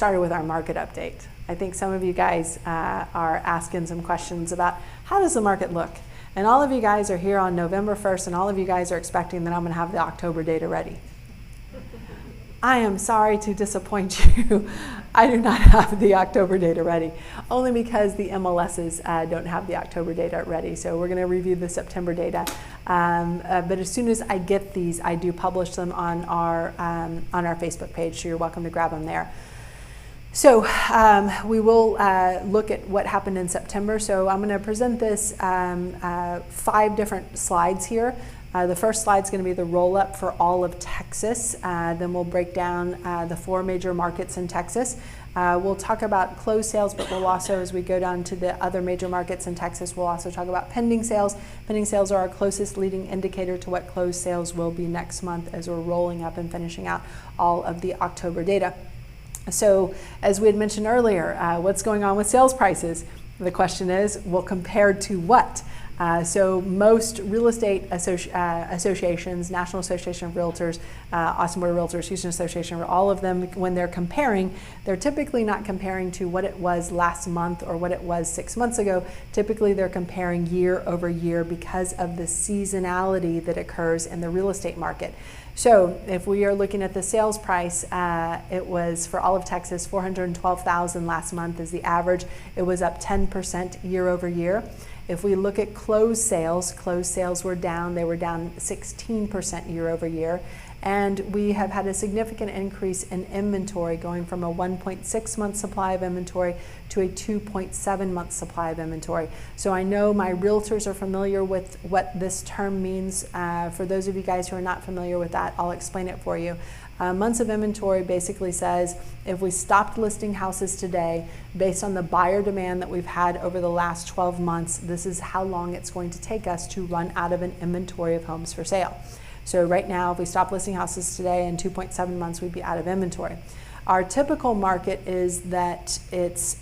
started with our market update. I think some of you guys are asking some questions about how does the market look? And all of you guys are here on November 1st, and all of you guys are expecting that I'm going to have the October data ready. I am sorry to disappoint you. I do not have the October data ready, only because the MLSs don't have the October data ready. So we're going to review the September data. But as soon as I get these, I do publish them on our Facebook page, so you're welcome to grab them there. So we will look at what happened in September. So I'm going to present this 5 different slides here. The first slide is going to be the roll-up for all of Texas. Then we'll break down the 4 major markets in Texas. We'll talk about closed sales, but we'll also, as we go down to the other major markets in Texas, we'll also talk about pending sales. Pending sales are our closest leading indicator to what closed sales will be next month as we're rolling up and finishing out all of the October data. So as we had mentioned earlier, what's going on with sales prices? The question is, well, compared to what? So most real estate associations, National Association of Realtors, Austin Board of Realtors, Houston Association, all of them, when they're comparing, they're typically not comparing to what it was last month or what it was 6 months ago. Typically they're comparing year over year because of the seasonality that occurs in the real estate market. So if we are looking at the sales price, it was for all of Texas, $412,000 last month is the average. It was up 10% year over year. If we look at closed sales were down. They were down 16% year over year. And we have had a significant increase in inventory, going from a 1.6 month supply of inventory to a 2.7 month supply of inventory. So I know my realtors are familiar with what this term means. For those of you guys who are not familiar with that, I'll explain it for you. Months of inventory basically says if we stopped listing houses today, based on the buyer demand that we've had over the last 12 months, this is how long it's going to take us to run out of an inventory of homes for sale. So right now, if we stop listing houses today, in 2.7 months, we'd be out of inventory. Our typical market is that it's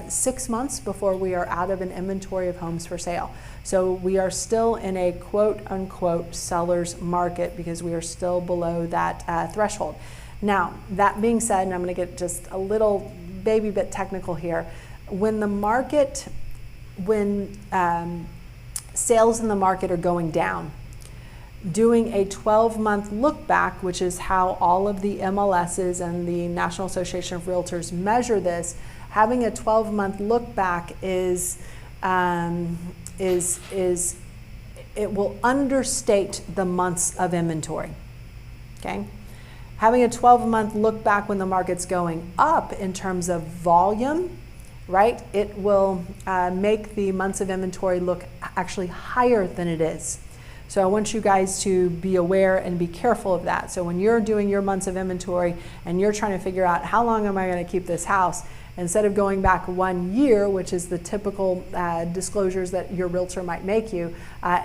6 months before we are out of an inventory of homes for sale. So we are still in a quote unquote seller's market because we are still below that threshold. Now, that being said, and I'm going to get just a little baby bit technical here, when sales in the market are going down, doing a 12-month look back, which is how all of the MLSs and the National Association of Realtors measure this, having a 12-month look back it will understate the months of inventory. Okay? Having a 12-month look back when the market's going up in terms of volume, right? It will make the months of inventory look actually higher than it is. So I want you guys to be aware and be careful of that. So when you're doing your months of inventory and you're trying to figure out how long am I going to keep this house, instead of going back 1 year, which is the typical disclosures that your realtor might make you,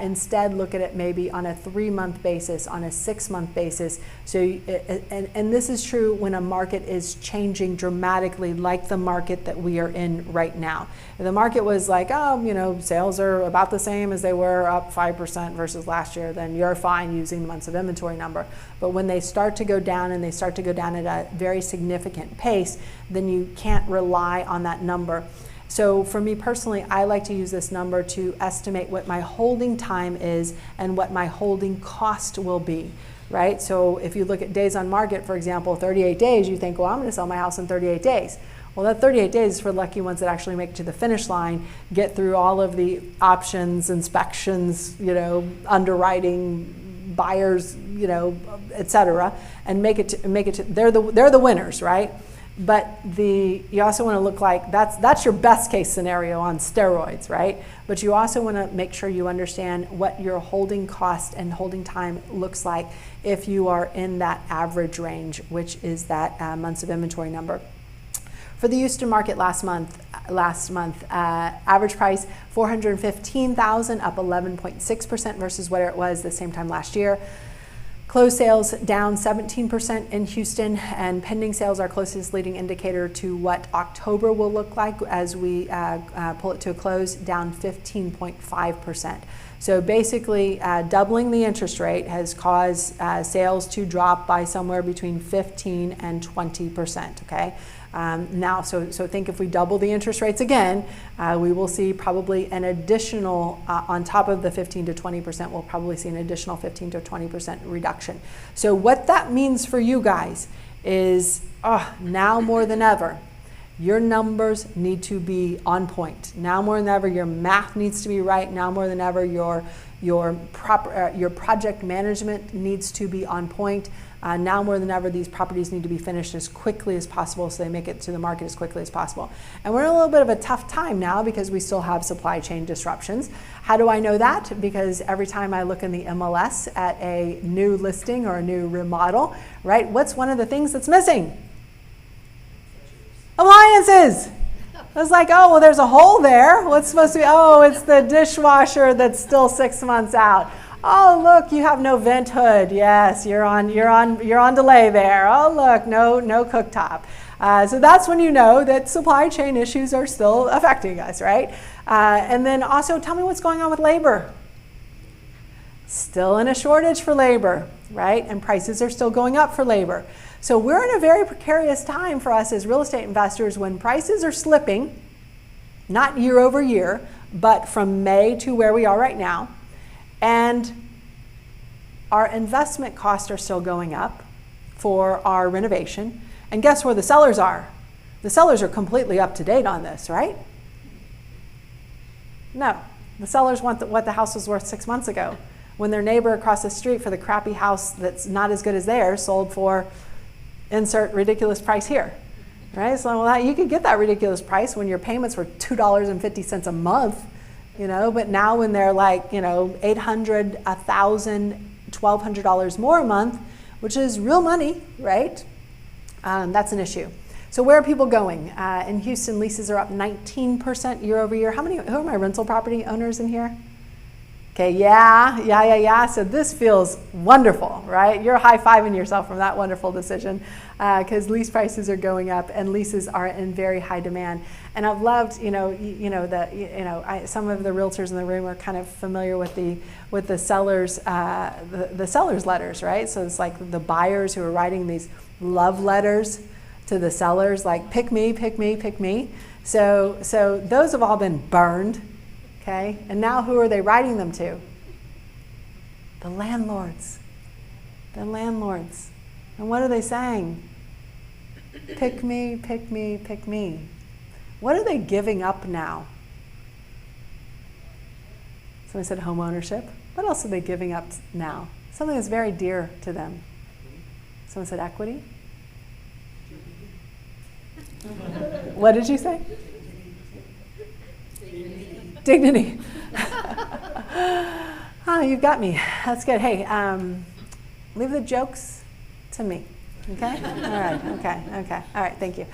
instead look at it maybe on a 3-month basis, on a 6-month basis. So, and this is true when a market is changing dramatically, like the market that we are in right now. If the market was like, oh, you know, sales are about the same as they were, up 5% versus last year, then you're fine using the months of inventory number. But when they start to go down, and they start to go down at a very significant pace, then you can't rely on that number. So for me personally, I like to use this number to estimate what my holding time is and what my holding cost will be, right? So if you look at days on market, for example, 38 days, you think, well, I'm going to sell my house in 38 days. Well, that 38 days is for lucky ones that actually make it to the finish line, get through all of the options, inspections, you know, underwriting, buyers, you know, etc., and make it to they're the winners, right? But you also want to look like that's your best case scenario on steroids, right? But you also want to make sure you understand what your holding cost and holding time looks like if you are in that average range, which is that months of inventory number. For the Houston market last month, average price $415,000, up 11.6% versus what it was the same time last year. Closed sales down 17% in Houston, and pending sales, our closest leading indicator to what October will look like as we pull it to a close, down 15.5%. So basically, doubling the interest rate has caused sales to drop by somewhere between 15 and 20%, okay? Now, so think if we double the interest rates again, we will see probably an additional, on top of the 15 to 20%, we'll probably see an additional 15 to 20% reduction. So what that means for you guys is, now more than ever, your numbers need to be on point. Now more than ever, your math needs to be right. Now more than ever, your project management needs to be on point. Now more than ever, these properties need to be finished as quickly as possible so they make it to the market as quickly as possible. And we're in a little bit of a tough time now because we still have supply chain disruptions. How do I know that? Because every time I look in the MLS at a new listing or a new remodel, right, what's one of the things that's missing? Appliances. I was like, oh, well, there's a hole there. What's supposed to be? Oh, it's the dishwasher that's still 6 months out. Oh, look, you have no vent hood. Yes, you're on delay there. Oh, look, no cooktop. So that's when you know that supply chain issues are still affecting us, right? And then also tell me what's going on with labor. Still in a shortage for labor, right? And prices are still going up for labor. So we're in a very precarious time for us as real estate investors when prices are slipping, not year over year, but from May to where we are right now. And our investment costs are still going up for our renovation. And guess where the sellers are? The sellers are completely up to date on this, right? No, the sellers want what the house was worth 6 months ago when their neighbor across the street for the crappy house that's not as good as theirs sold for insert ridiculous price here, right? So well, you could get that ridiculous price when your payments were $2.50 a month, but now when they're like, $800, $1,000, $1,200 more a month, which is real money, right? That's an issue. So where are people going? In Houston, leases are up 19% year over year. Who are my rental property owners in here? Okay, yeah. So this feels wonderful, right? You're high-fiving yourself from that wonderful decision because lease prices are going up and leases are in very high demand. And I've loved, some of the realtors in the room are kind of familiar with the sellers, the sellers letters, right? So it's like the buyers who are writing these love letters to the sellers, like pick me, pick me, pick me. So those have all been burned. Okay, and now who are they writing them to? The landlords. The landlords. And what are they saying? Pick me, pick me, pick me. What are they giving up now? Somebody said home ownership. What else are they giving up now? Something that's very dear to them. Someone said equity. What did you say? Dignity. You've got me. That's good. Hey, leave the jokes to me. Okay? All right. Okay. All right. Thank you.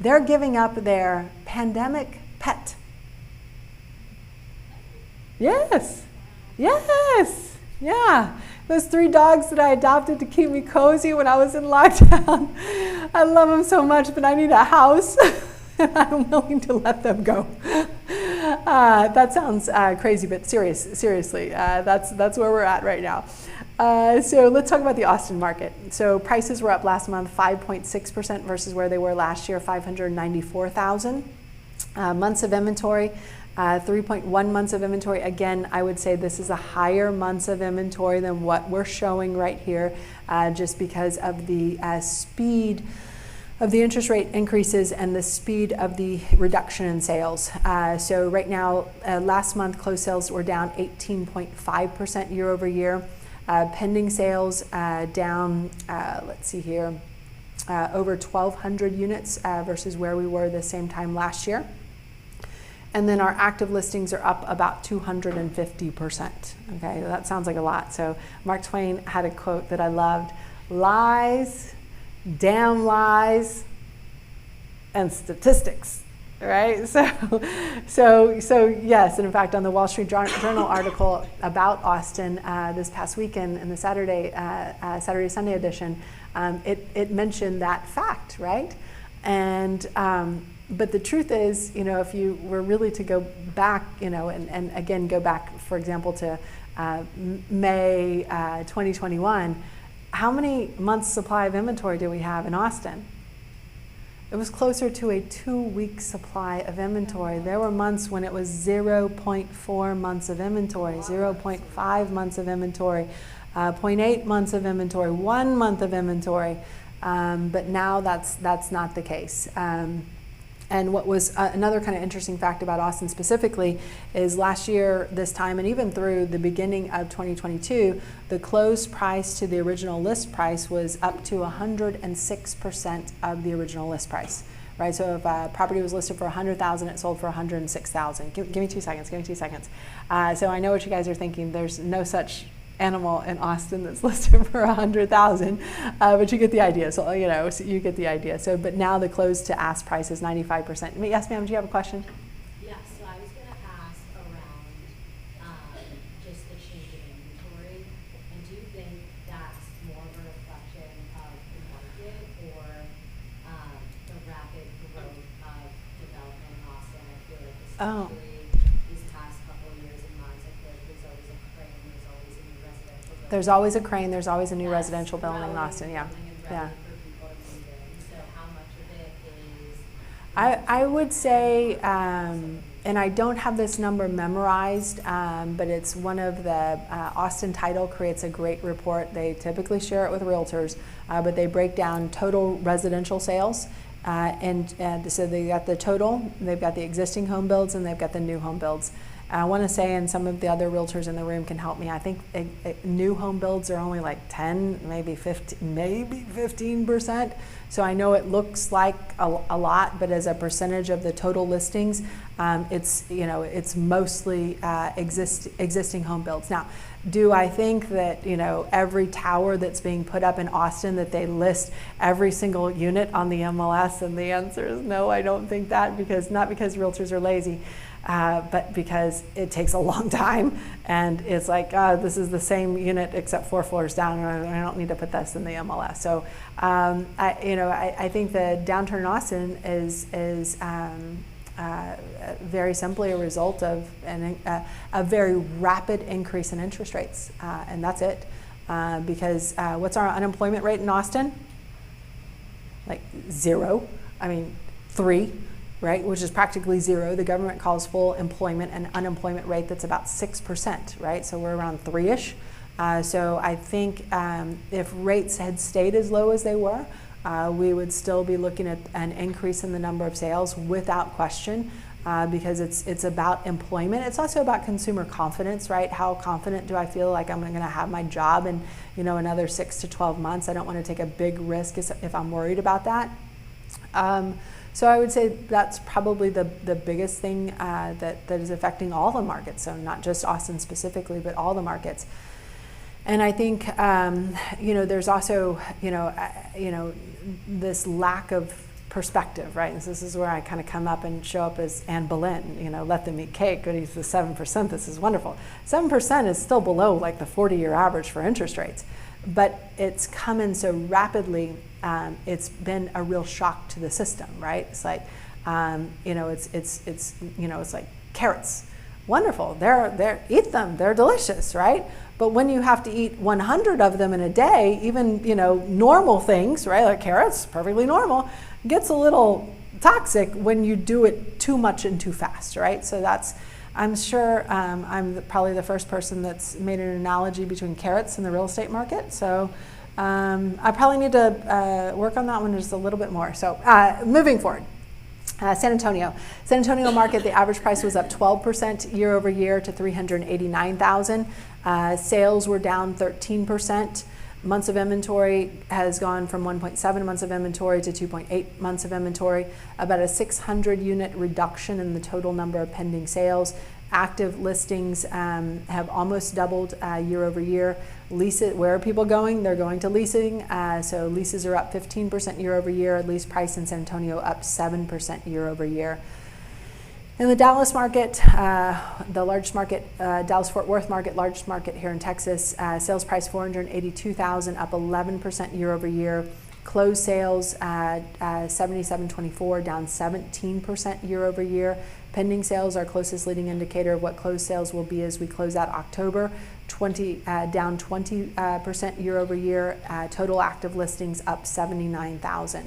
They're giving up their pandemic pet. Yes. Yeah. Those 3 dogs that I adopted to keep me cozy when I was in lockdown. I love them so much, but I need a house. I'm willing to let them go. That sounds crazy, but seriously, that's where we're at right now. So let's talk about the Austin market. So prices were up last month 5.6% versus where they were last year, 594,000. Months of inventory, 3.1 months of inventory. Again, I would say this is a higher months of inventory than what we're showing right here, just because of the speed of the interest rate increases and the speed of the reduction in sales. So right now, last month, closed sales were down 18.5% year over year. Pending sales down, let's see here, over 1,200 units versus where we were the same time last year. And then our active listings are up about 250%. Okay, that sounds like a lot. So Mark Twain had a quote that I loved: lies, damn lies, and statistics, right? So yes, and in fact, on the Wall Street Journal article about Austin this past weekend in the Saturday-Sunday edition, it mentioned that fact, right? And but the truth is, if you were really to go back, and again go back, for example, to May 2021. How many months supply of inventory do we have in Austin? It was closer to a 2-week supply of inventory. There were months when it was 0.4 months of inventory, 0.5 months of inventory, 0.8 months of inventory, 1 month of inventory. But now that's not the case. And what was another kind of interesting fact about Austin specifically is last year this time, and even through the beginning of 2022, the closed price to the original list price was up to 106% of the original list price. Right, so if a property was listed for $100,000, it sold for $106,000. Give me 2 seconds. Give me 2 seconds. So I know what you guys are thinking. There's no such animal in Austin that's listed for $100,000, but you get the idea. So so you get the idea. So, but now the close to ask price is 95%. Yes, ma'am. Do you have a question? Yeah. So I was going to ask around just the change in inventory, and do you think that's more of a reflection of the market or the rapid growth of development in Austin? I feel like especially these past couple of years and months, I feel like there's always a crane, there's always a new residential building. There's always a crane. There's always a new residential building in Austin. Yeah. Yeah. For people to move in. So how much of it is? I would say, and I don't have this number memorized, but it's one of the, Austin Title creates a great report. They typically share it with realtors, but they break down total residential sales. And so they got the total, they've got the existing home builds, and they've got the new home builds. I want to say, and some of the other realtors in the room can help me, I think new home builds are only like 10, maybe 15%. So I know it looks like a lot, but as a percentage of the total listings, it's mostly existing home builds. Now, do I think that every tower that's being put up in Austin that they list every single unit on the MLS? And the answer is no, I don't think that, not because realtors are lazy. But because it takes a long time, and it's like this is the same unit except 4 floors down, and I don't need to put this in the MLS. So I think the downturn in Austin is very simply a result of a very rapid increase in interest rates, and that's it. Because what's our unemployment rate in Austin? Like 0. I mean 3. Right, which is practically 0. The government calls full employment an unemployment rate that's about 6%, right? So we're around 3-ish. So I think if rates had stayed as low as they were, we would still be looking at an increase in the number of sales without question, because it's about employment. It's also about consumer confidence, right? How confident do I feel like I'm going to have my job in another 6 to 12 months? I don't want to take a big risk if I'm worried about that. So I would say that's probably the biggest thing that is affecting all the markets. So not just Austin specifically, but all the markets. And I think there's also this lack of perspective, right? And so this is where I kind of come up and show up as Anne Boleyn. Let them eat cake. Good, he's the 7%. This is wonderful. 7% is still below like the 40-year average for interest rates, but it's come in so rapidly. It's been a real shock to the system, right? It's like, it's like carrots, wonderful. Eat them. They're delicious, right? But when you have to eat 100 of them in a day, even normal things, right, like carrots, perfectly normal, gets a little toxic when you do it too much and too fast, right? So I'm sure I'm probably the first person that's made an analogy between carrots and the real estate market. So. I probably need to work on that one just a little bit more. So moving forward, San Antonio market, the average price was up 12% year over year to $389,000. Sales were down 13%. Months of inventory has gone from 1.7 months of inventory to 2.8 months of inventory, about a 600 unit reduction in the total number of pending sales. Active listings have almost doubled year over year. Leases, where are people going? They're going to leasing. So leases are up 15% year over year. Lease price in San Antonio up 7% year over year. In the Dallas market, the largest market, Dallas-Fort Worth market, largest market here in Texas, sales price $482,000, up 11% year over year. Closed sales, 7724, down 17% year over year. Pending sales, our closest leading indicator of what closed sales will be as we close out October, down 20% year over year. Total active listings up 79%.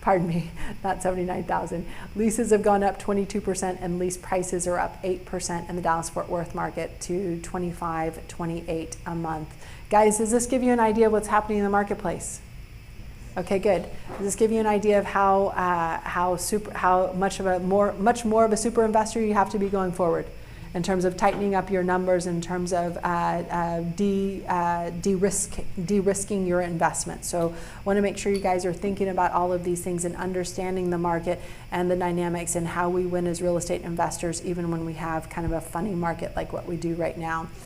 Pardon me, not 79,000. Leases have gone up 22%, and lease prices are up 8% in the Dallas-Fort Worth market to $25.28 a month. Guys, does this give you an idea of what's happening in the marketplace? Okay, good. Does this give you an idea of how much more of a super investor you have to be going forward, in terms of tightening up your numbers, in terms of de-risking your investment? So want to make sure you guys are thinking about all of these things and understanding the market and the dynamics and how we win as real estate investors, even when we have kind of a funny market like what we do right now.